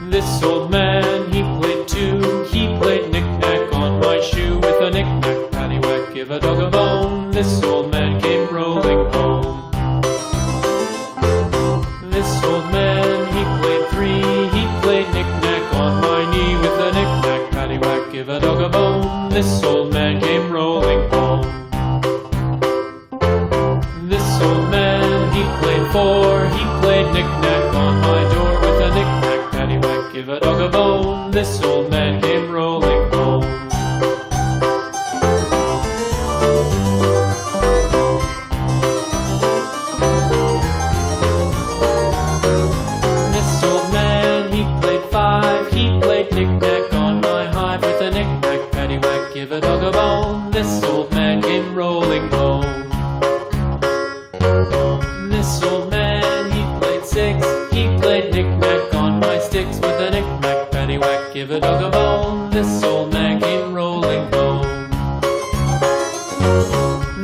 This old man, he played too. He played knick-knack on my shoe. With a knick-knack, paddywhack, give a dog a bone. This old man came rolling home. This old man, he played three. He played knick-knack on my knee. With a knick-knack, paddywhack, give a dog a bone. This old man came rolling home. This old man, he played four. He played knick-knack on my door. With a knick-knack, paddywhack, give a dog a bone. This old man came rolling home. This old man, he played five. He played knick-knack on my hive. With a knick-knack, paddywhack, give a dog a bone. This old man came rolling home. This old man, he played six. He played knick-knack on my sticks. With a knick-knack, paddywhack, give a dog a bone. This old man came rolling home.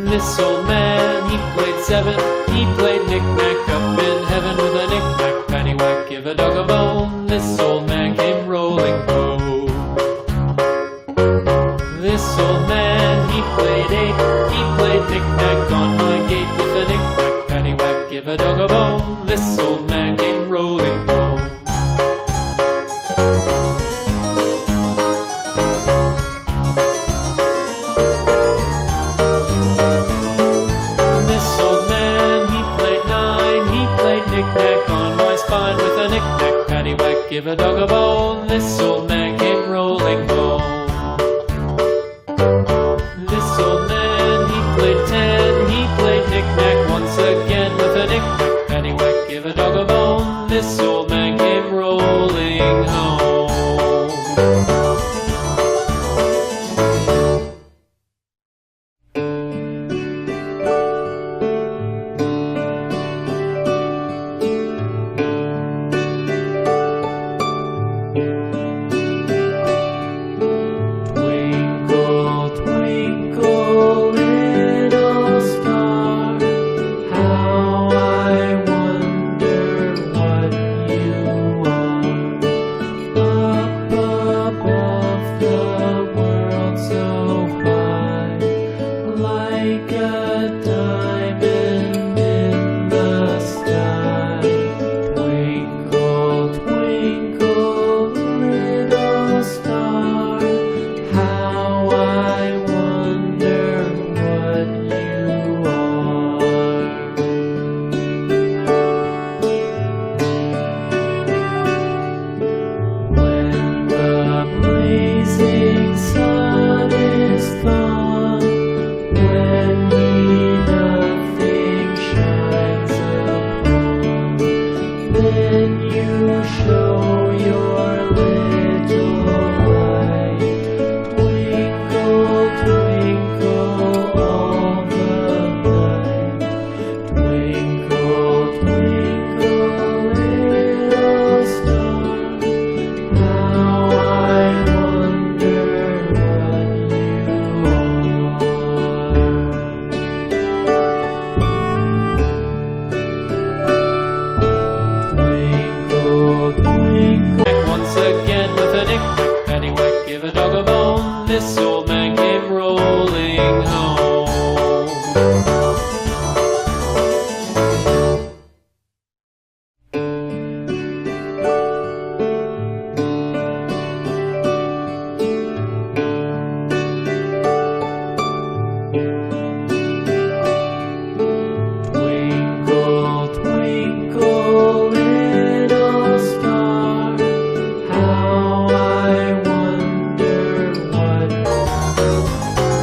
This old man, he played seven. He played knick-knack up in heaven. With a knick-knack, paddywhack, give a dog a bone. This old man came rolling home. This old man, he played eight. He played knick-knack on my gate. With a knick-knack, paddywhack, give a dog a bone. This old man came rolling home. This old man, he played nine. He played knick-knack on my spine. With a knick-knack, paddywhack, give a dog a bone. This old man came rolling home. This old man, he played ten. He played knick-knack once again. With a knick-knack, paddywhack, give a dog a bone. This old man came rolling home. Twinkle, twinkle, little star, how I wonder what you are. Up above the world so high, like a diamond in the sky. Twinkle, twinkle, little star, how I wonder what you are. When the blazing sun is gone, when we nothing shines upon, then you show your little light. Twinkle, twinkle all the night. Twinkle, twinkle, little star, how I wonder what you are. Twinkle, twinkle. Once again with a knick-knack, paddywhack, give a dog a bone. This old man came rolling home. Twinkle, twinkle, little star, how I wonder what.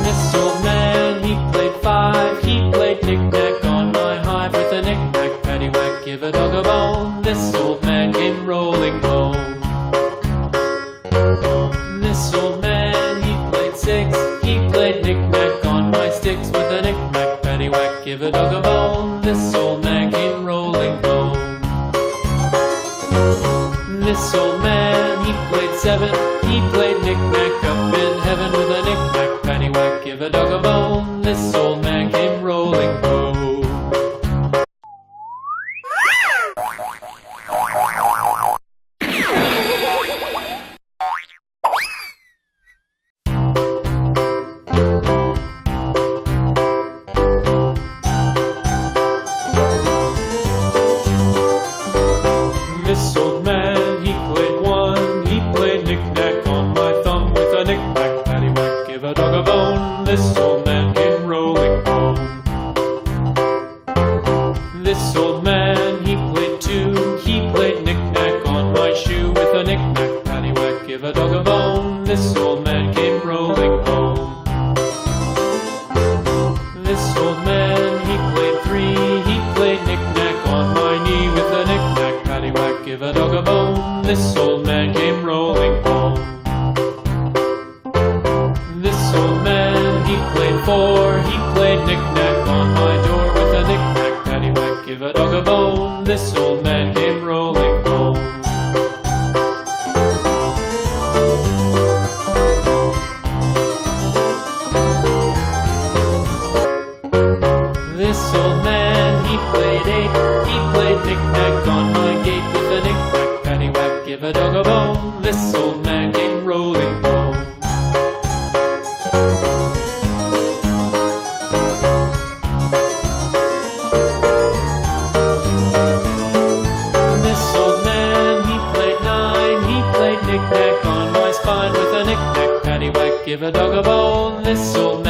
This old man, he played five. He played knick-knack on my hive. With a knick-knack, paddywhack, give a dog a bone. This old man came rolling home. This old man, he played six. He played knick-knack on my sticks. With a knick-knack, paddywhack, give a dog a bone. This old man came rolling home. This old man, he played seven. He played knick-knack up in heaven. With a knick-knack, paddywhack, give a dog a bone. This old man came rolling home. a dog a bone. This old man came rolling home. This old man, he played three. He played knick-knack on my knee with a knick-knack, paddywhack, give a dog a bone. This old man came rolling home. This old man, he played four. He played knick-knack on my door with a knick-knack, paddywhack, give a dog a bone. This old man came rolling home. This old man, he played eight. He played knick-knack on my gate with a knick-knack, paddywhack, give a dog a bone. This old man came rolling home. This old man, he played nine. He played knick-knack on my spine with a knick-knack, paddywhack, give a dog a bone. This old man